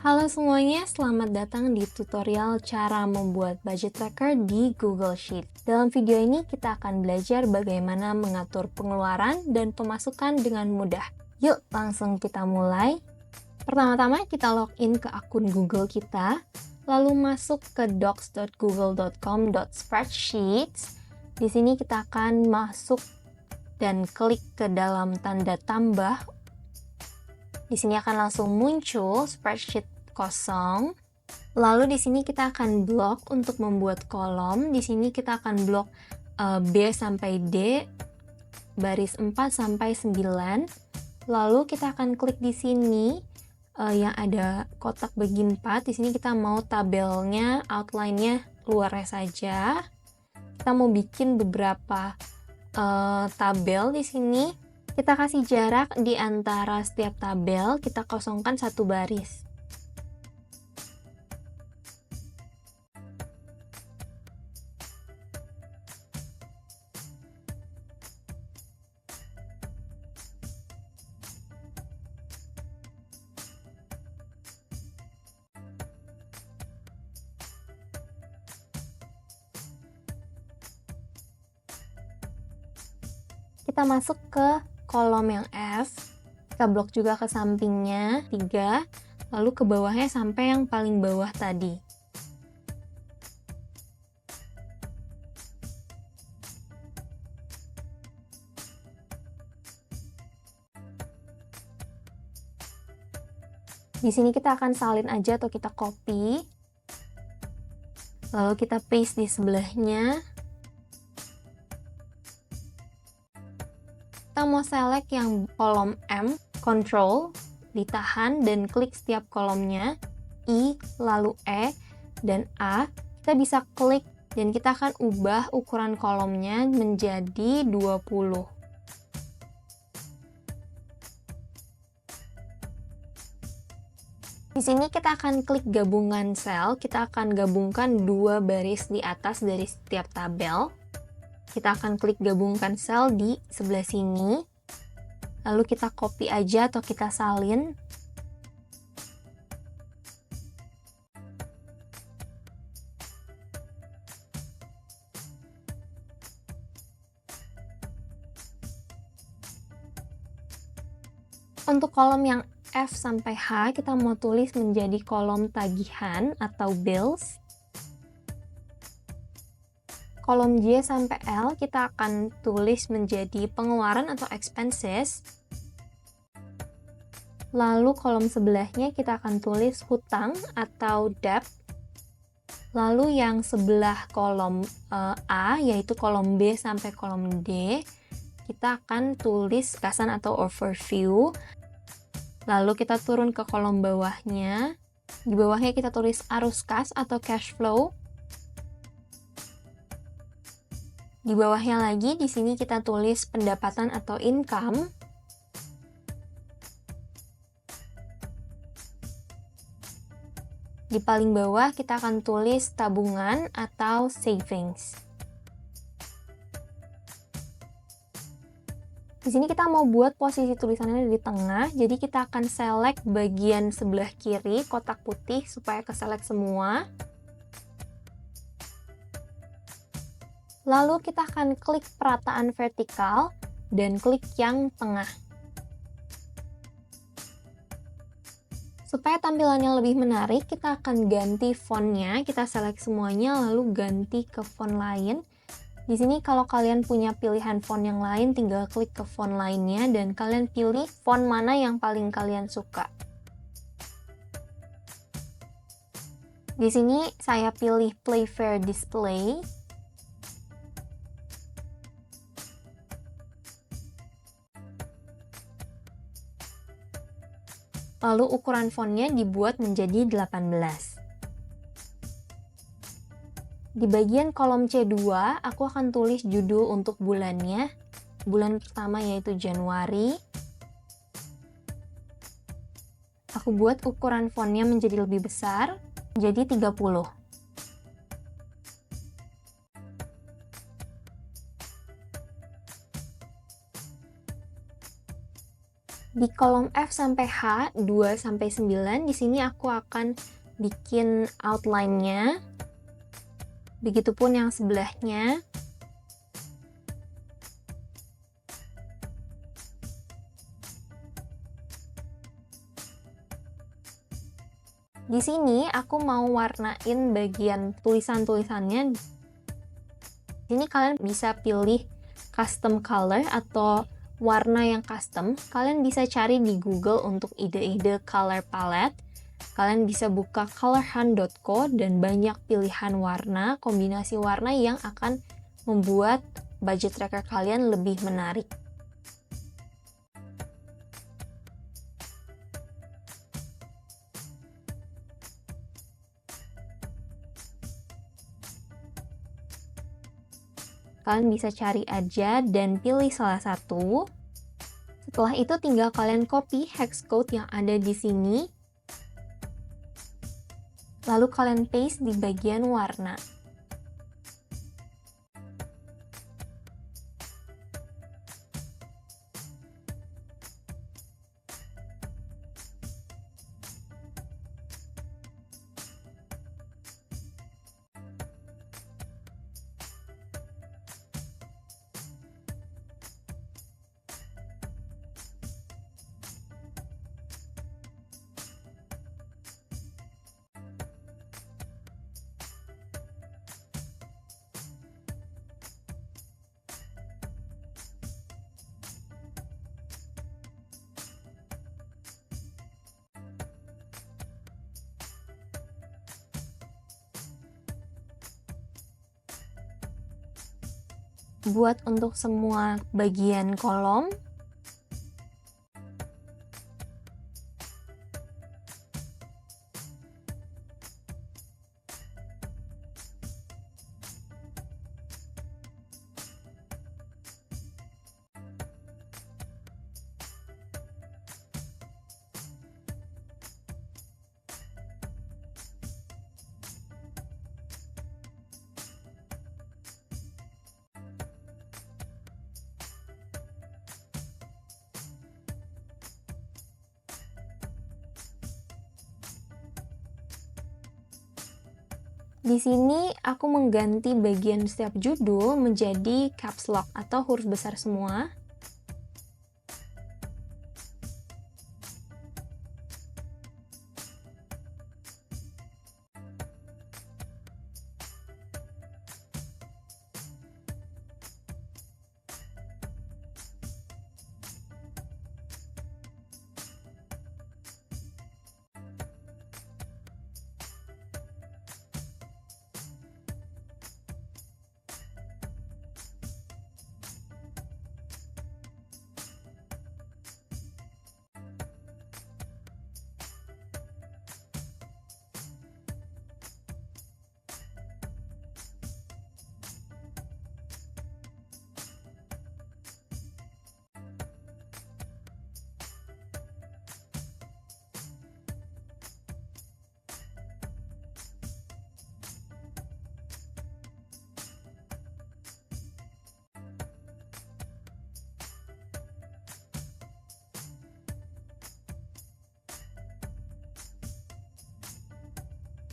Halo semuanya, selamat datang di tutorial cara membuat budget tracker di Google Sheet. Dalam video ini kita akan belajar bagaimana mengatur pengeluaran dan pemasukan dengan mudah. Yuk langsung kita mulai. Pertama-tama kita login ke akun Google kita, lalu masuk ke docs.google.com/spreadsheets. Di sini kita akan masuk dan klik ke dalam tanda tambah. Di sini akan langsung muncul spreadsheet kosong. Lalu di sini kita akan blok untuk membuat kolom. Di sini kita akan blok B sampai D, baris 4 sampai 9. Lalu kita akan klik di sini yang ada kotak bagi 4. Di sini kita mau tabelnya, outline-nya luarnya saja. Kita mau bikin beberapa tabel di sini. Kita kasih jarak di antara setiap tabel, kita kosongkan satu baris. Kita masuk ke kolom yang F, kita blok juga ke sampingnya 3, lalu ke bawahnya sampai yang paling bawah tadi. Di sini kita akan salin aja atau kita copy, lalu kita paste di sebelahnya. Kita mau select yang kolom M, Control, ditahan dan klik setiap kolomnya, I, lalu E, dan A. Kita bisa klik dan kita akan ubah ukuran kolomnya menjadi 20. Di sini kita akan klik gabungan sel, kita akan gabungkan 2 baris di atas dari setiap tabel. Kita akan klik gabungkan sel di sebelah sini, lalu kita copy aja atau kita salin. Untuk kolom yang F sampai H, kita mau tulis menjadi kolom tagihan atau bills. Kolom J sampai L kita akan tulis menjadi pengeluaran atau expenses. Lalu kolom sebelahnya kita akan tulis hutang atau debt. Lalu yang sebelah kolom A, yaitu kolom B sampai kolom D, kita akan tulis gasan atau overview. Lalu kita turun ke kolom bawahnya. Di bawahnya kita tulis arus kas atau cash flow. Di bawahnya lagi, di sini kita tulis pendapatan atau income. Di paling bawah kita akan tulis tabungan atau savings. Di sini kita mau buat posisi tulisannya di tengah, jadi kita akan select bagian sebelah kiri kotak putih supaya ke-select semua. Lalu kita akan klik perataan vertikal dan klik yang tengah. Supaya tampilannya lebih menarik, kita akan ganti fontnya. Kita select semuanya lalu ganti ke font lain. Di sini kalau kalian punya pilihan font yang lain, tinggal klik ke font lainnya dan kalian pilih font mana yang paling kalian suka. Di sini saya pilih Playfair Display. Lalu ukuran fontnya dibuat menjadi 18. Di bagian kolom C2, aku akan tulis judul untuk bulannya. Bulan pertama yaitu Januari. Aku buat ukuran fontnya menjadi lebih besar, jadi 30. Di kolom F sampai H, 2 sampai 9, di sini aku akan bikin outline-nya. Begitupun yang sebelahnya. Di sini aku mau warnain bagian tulisan-tulisannya. Di sini kalian bisa pilih custom color atau warna yang custom. Kalian bisa cari di Google untuk ide-ide color palette. Kalian bisa buka colorhunt.co dan banyak pilihan warna, kombinasi warna yang akan membuat budget tracker kalian lebih menarik. Kalian bisa cari aja dan pilih salah satu. Setelah itu tinggal kalian copy hex code yang ada di sini. Lalu kalian paste di bagian warna. Buat untuk semua bagian kolom, di sini aku mengganti bagian setiap judul menjadi caps lock atau huruf besar semua.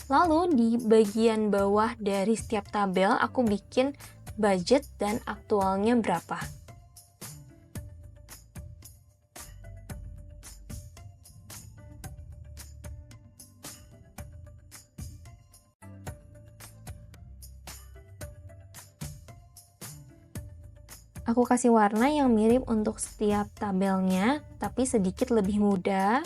Lalu di bagian bawah dari setiap tabel aku bikin budget dan aktualnya berapa. Aku kasih warna yang mirip untuk setiap tabelnya, tapi sedikit lebih muda.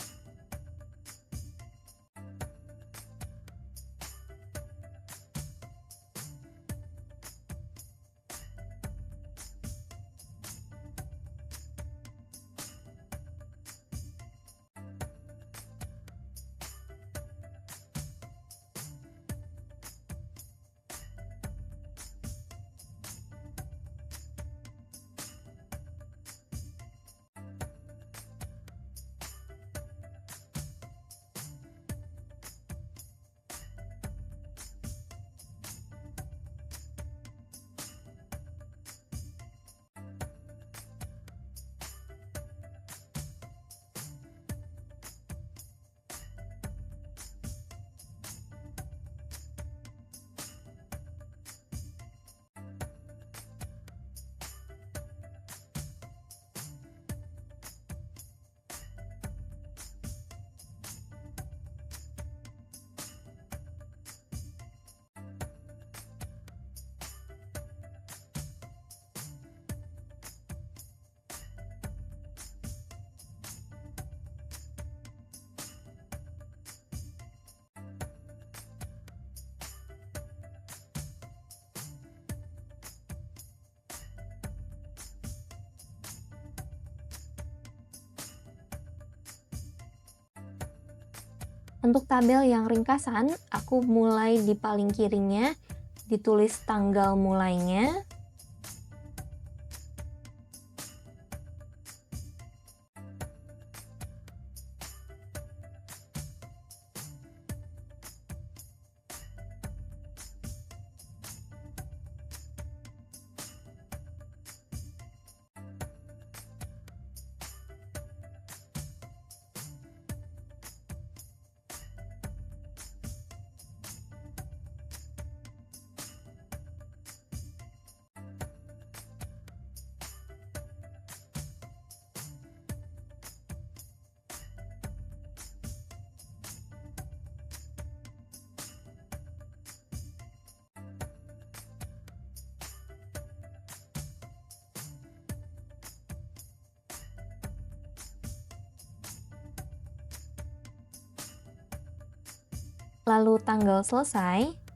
Untuk tabel yang ringkasan, aku mulai di paling kirinya, ditulis tanggal mulainya. Lalu tanggal selesai.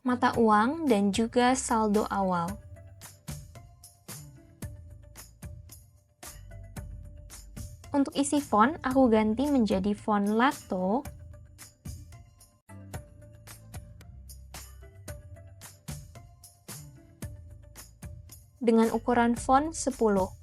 Mata uang dan juga saldo awal. Untuk isi font, aku ganti menjadi font Lato. Dengan ukuran font 10.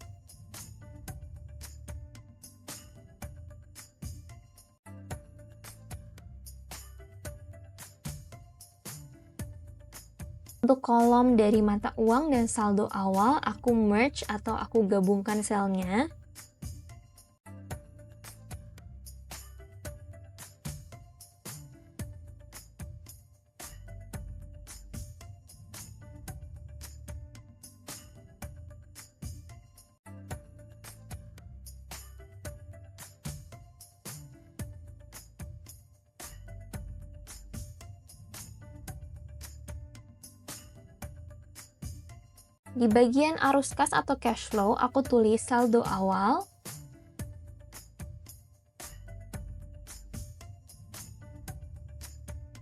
Untuk kolom dari mata uang dan saldo awal, aku merge atau aku gabungkan selnya. Di bagian arus kas atau cash flow, aku tulis saldo awal,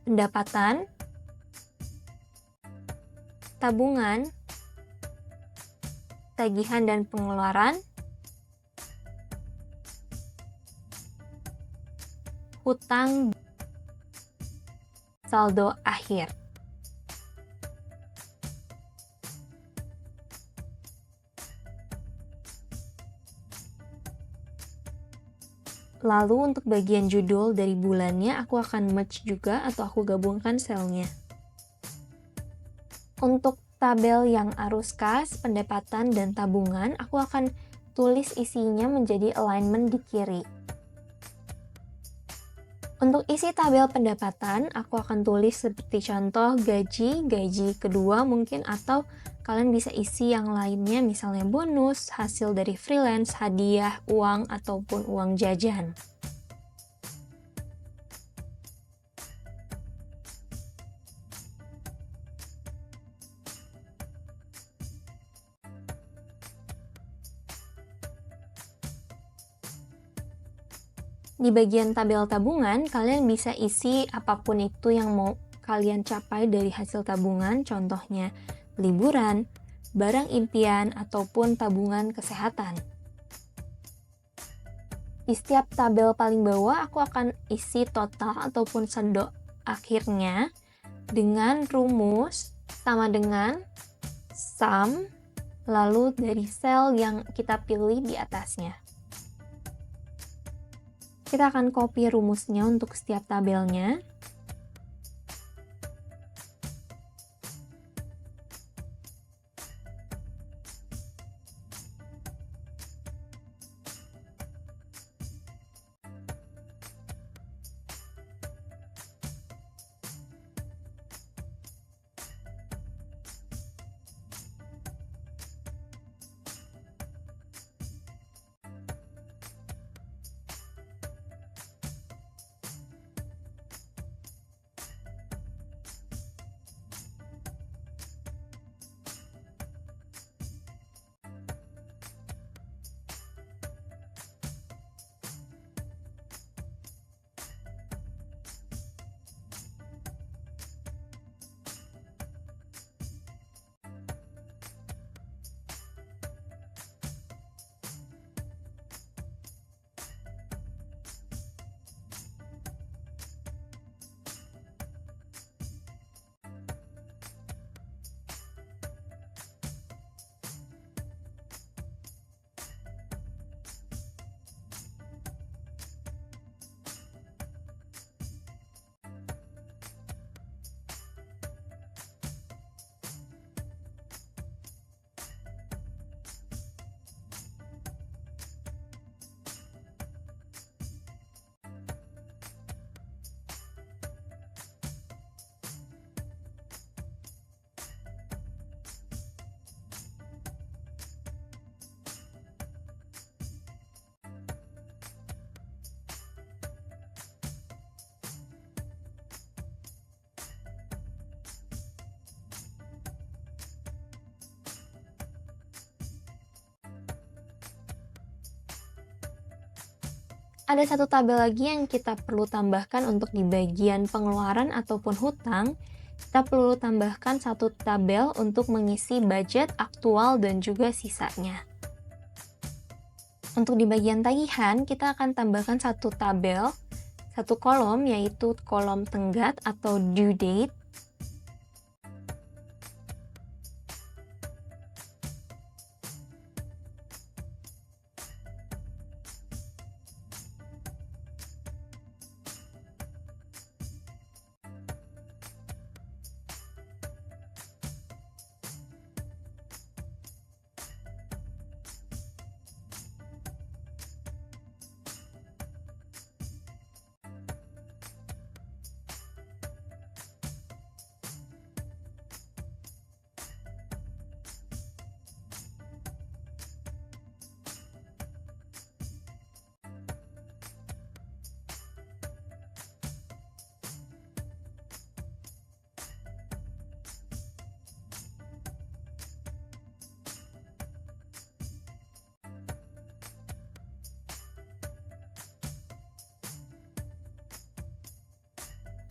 pendapatan, tabungan, tagihan dan pengeluaran, hutang, saldo akhir. Lalu untuk bagian judul dari bulannya, aku akan merge juga atau aku gabungkan selnya. Untuk tabel yang arus kas, pendapatan, dan tabungan, aku akan tulis isinya menjadi alignment di kiri. Untuk isi tabel pendapatan, aku akan tulis seperti contoh gaji, gaji kedua mungkin, atau kalian bisa isi yang lainnya, misalnya bonus, hasil dari freelance, hadiah, uang, ataupun uang jajan. Di bagian tabel tabungan, kalian bisa isi apapun itu yang mau kalian capai dari hasil tabungan, contohnya liburan, barang impian, ataupun tabungan kesehatan. Di setiap tabel paling bawah, aku akan isi total ataupun saldo akhirnya dengan rumus sama dengan sum, lalu dari sel yang kita pilih di atasnya. Kita akan copy rumusnya untuk setiap tabelnya. Ada satu tabel lagi yang kita perlu tambahkan untuk di bagian pengeluaran ataupun hutang. Kita perlu tambahkan satu tabel untuk mengisi budget aktual dan juga sisanya. Untuk di bagian tagihan, kita akan tambahkan satu tabel, satu kolom, yaitu kolom tenggat atau due date.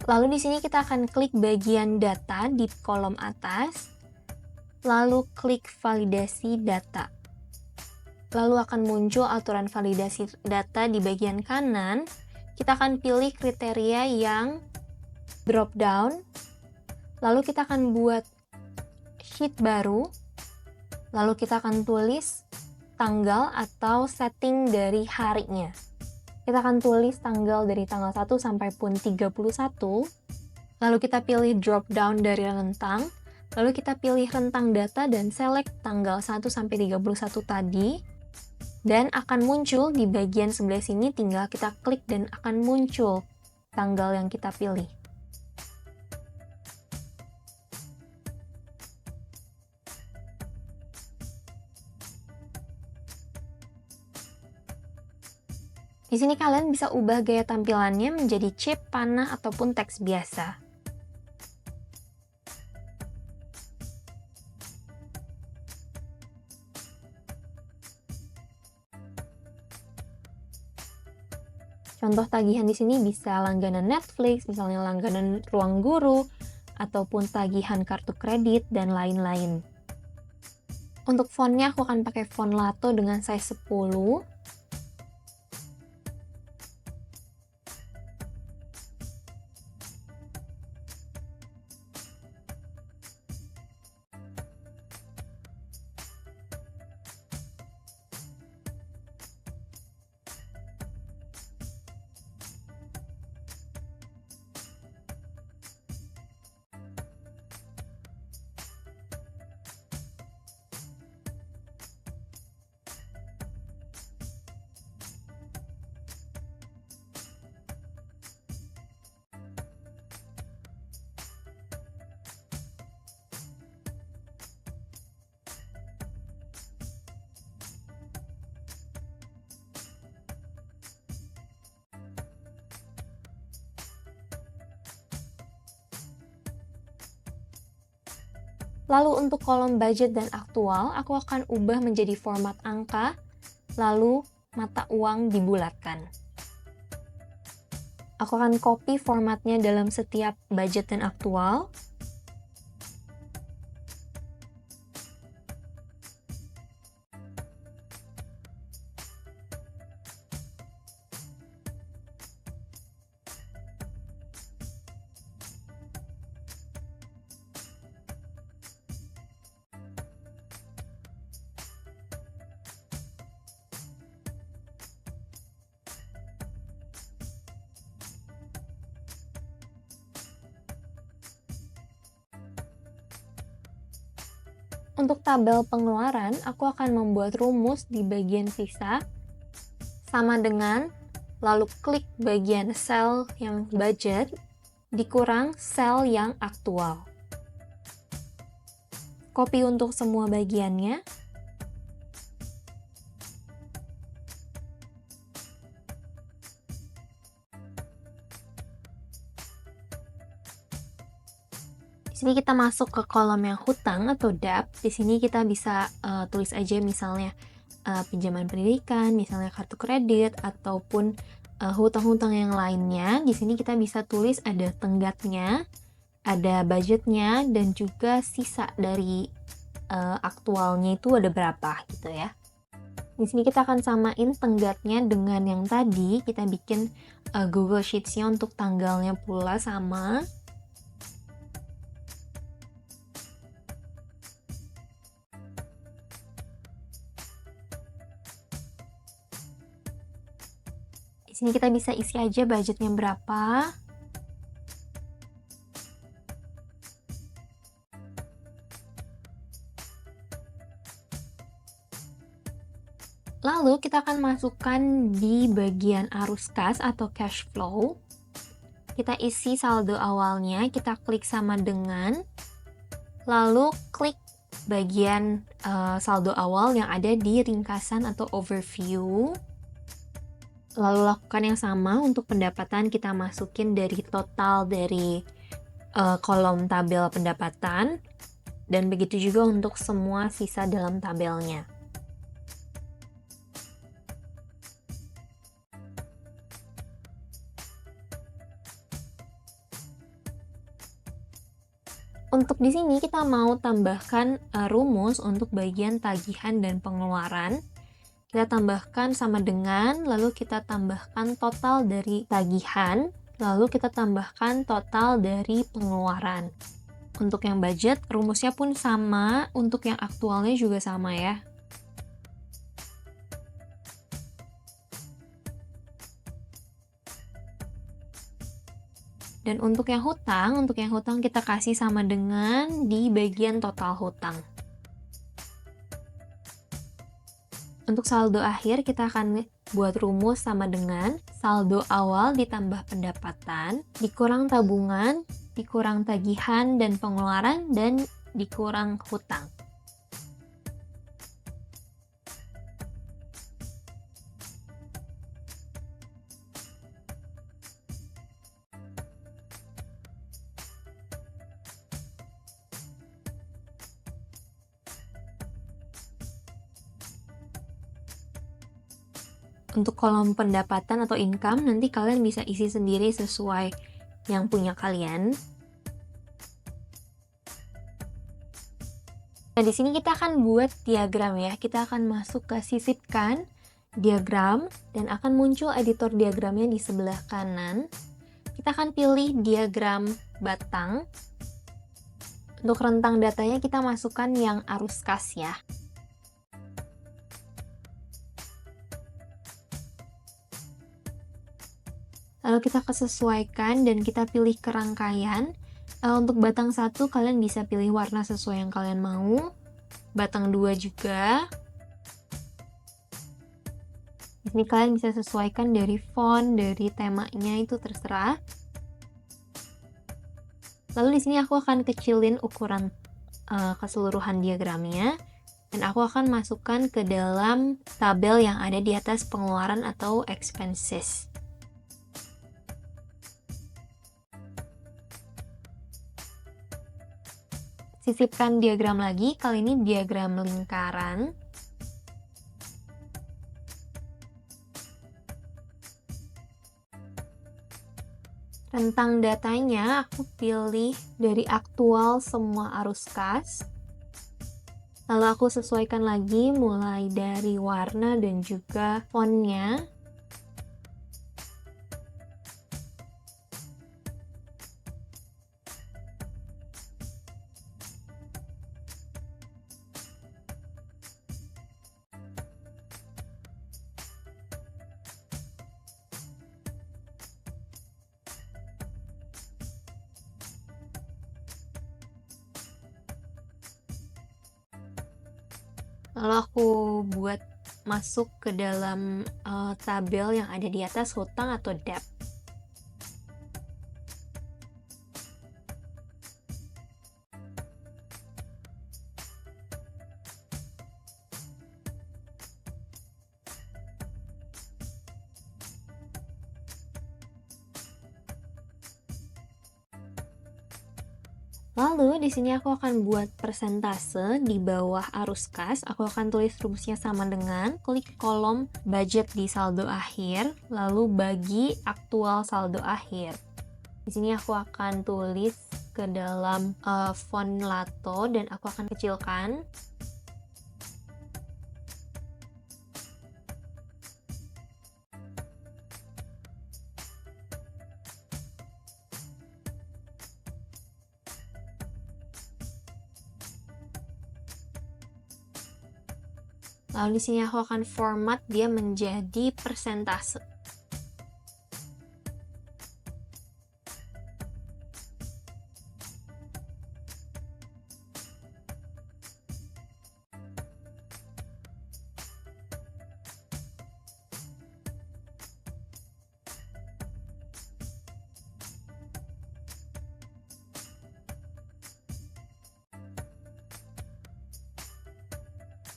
Lalu di sini kita akan klik bagian data di kolom atas, lalu klik validasi data. Lalu akan muncul aturan validasi data di bagian kanan. Kita akan pilih kriteria yang drop down, lalu kita akan buat sheet baru, lalu kita akan tulis tanggal atau setting dari harinya. Kita akan tulis tanggal dari tanggal 1 sampai pun 31, lalu kita pilih drop down dari rentang, lalu kita pilih rentang data dan select tanggal 1 sampai 31 tadi, dan akan muncul di bagian sebelah sini, tinggal kita klik dan akan muncul tanggal yang kita pilih. Di sini kalian bisa ubah gaya tampilannya menjadi chip, panah, ataupun teks biasa. Contoh tagihan di sini bisa langganan Netflix, misalnya langganan ruang guru, ataupun tagihan kartu kredit, dan lain-lain. Untuk fontnya aku akan pakai font Lato dengan size 10. Lalu untuk kolom budget dan aktual, aku akan ubah menjadi format angka, lalu mata uang dibulatkan. Aku akan copy formatnya dalam setiap budget dan aktual. Untuk tabel pengeluaran, aku akan membuat rumus di bagian sisa sama dengan lalu klik bagian sel yang budget dikurang sel yang aktual. Copy untuk semua bagiannya. Di sini kita masuk ke kolom yang hutang atau debt. Di sini kita bisa tulis aja misalnya pinjaman pendidikan, misalnya kartu kredit ataupun hutang-hutang yang lainnya. Di sini kita bisa tulis ada tenggatnya, ada budgetnya, dan juga sisa dari aktualnya itu ada berapa gitu ya. Di sini kita akan samain tenggatnya dengan yang tadi. Kita bikin Google Sheets-nya untuk tanggalnya pula sama. Di sini kita bisa isi aja budgetnya berapa. Lalu kita akan masukkan di bagian arus kas atau cash flow. Kita isi saldo awalnya, kita klik sama dengan, lalu klik bagian saldo awal yang ada di ringkasan atau overview. Lalu lakukan yang sama untuk pendapatan, kita masukin dari total dari kolom tabel pendapatan, dan begitu juga untuk semua sisa dalam tabelnya. Untuk di sini kita mau tambahkan rumus untuk bagian tagihan dan pengeluaran. Kita tambahkan sama dengan, lalu kita tambahkan total dari tagihan, lalu kita tambahkan total dari pengeluaran. Untuk yang budget, rumusnya pun sama, untuk yang aktualnya juga sama ya. Dan untuk yang hutang kita kasih sama dengan di bagian total hutang. Untuk saldo akhir kita akan buat rumus sama dengan saldo awal ditambah pendapatan, dikurang tabungan, dikurang tagihan dan pengeluaran, dan dikurang hutang. Untuk kolom pendapatan atau income, nanti kalian bisa isi sendiri sesuai yang punya kalian. Nah, di sini kita akan buat diagram ya. Kita akan masuk ke sisipkan, diagram, dan akan muncul editor diagramnya di sebelah kanan. Kita akan pilih diagram batang. Untuk rentang datanya kita masukkan yang arus kas ya. Lalu kita kesesuaikan dan kita pilih kerangkaian. Untuk batang 1 kalian bisa pilih warna sesuai yang kalian mau. Batang 2 juga. Ini kalian bisa sesuaikan dari font, dari temanya, itu terserah. Lalu di sini aku akan kecilin ukuran keseluruhan diagramnya. Dan aku akan masukkan ke dalam tabel yang ada di atas pengeluaran atau expenses. Sisipkan diagram lagi, kali ini diagram lingkaran. Rentang datanya aku pilih dari aktual semua arus kas. Lalu aku sesuaikan lagi mulai dari warna dan juga fontnya. Lalu aku buat masuk ke dalam tabel yang ada di atas, hutang atau debt. Lalu di sini aku akan buat persentase di bawah arus kas. Aku akan tulis rumusnya sama dengan klik kolom budget di saldo akhir, lalu bagi aktual saldo akhir. Di sini aku akan tulis ke dalam font Lato dan aku akan kecilkan. Lalu di sini aku akan format dia menjadi persentase.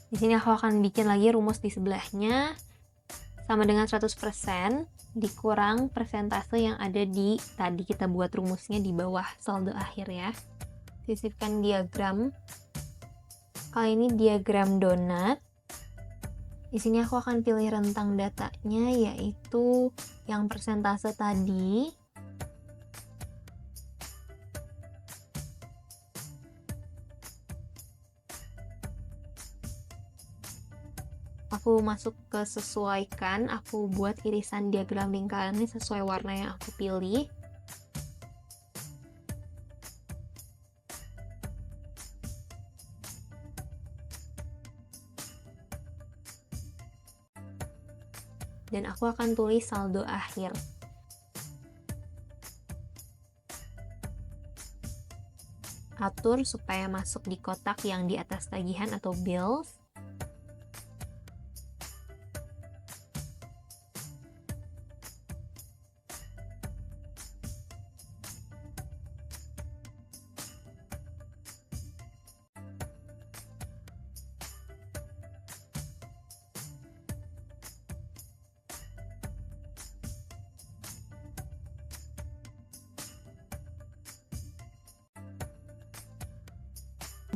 Di sini aku akan bikin lagi rumus di sebelahnya sama dengan 100% dikurang persentase yang ada di tadi kita buat rumusnya di bawah saldo akhir ya. Sisipkan diagram. Kali ini diagram donat. Di sini aku akan pilih rentang datanya yaitu yang persentase tadi. Aku masuk ke sesuaikan, aku buat irisan diagram lingkarannya sesuai warna yang aku pilih. Dan aku akan tulis saldo akhir. Atur supaya masuk di kotak yang di atas tagihan atau bills.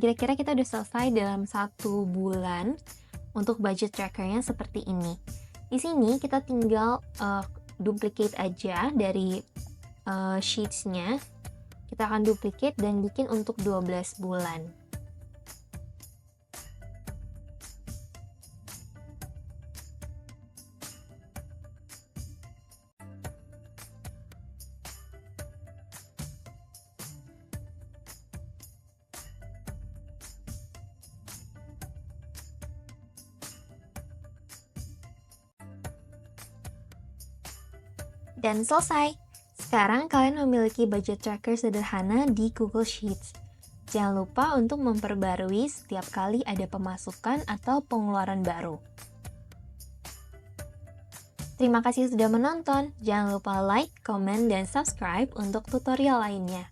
Kira-kira kita udah selesai dalam 1 bulan untuk budget trackernya seperti ini. Di sini kita tinggal duplicate aja dari sheetsnya. Kita akan duplicate dan bikin untuk 12 bulan. Dan selesai! Sekarang kalian memiliki budget tracker sederhana di Google Sheets. Jangan lupa untuk memperbarui setiap kali ada pemasukan atau pengeluaran baru. Terima kasih sudah menonton. Jangan lupa like, comment, dan subscribe untuk tutorial lainnya.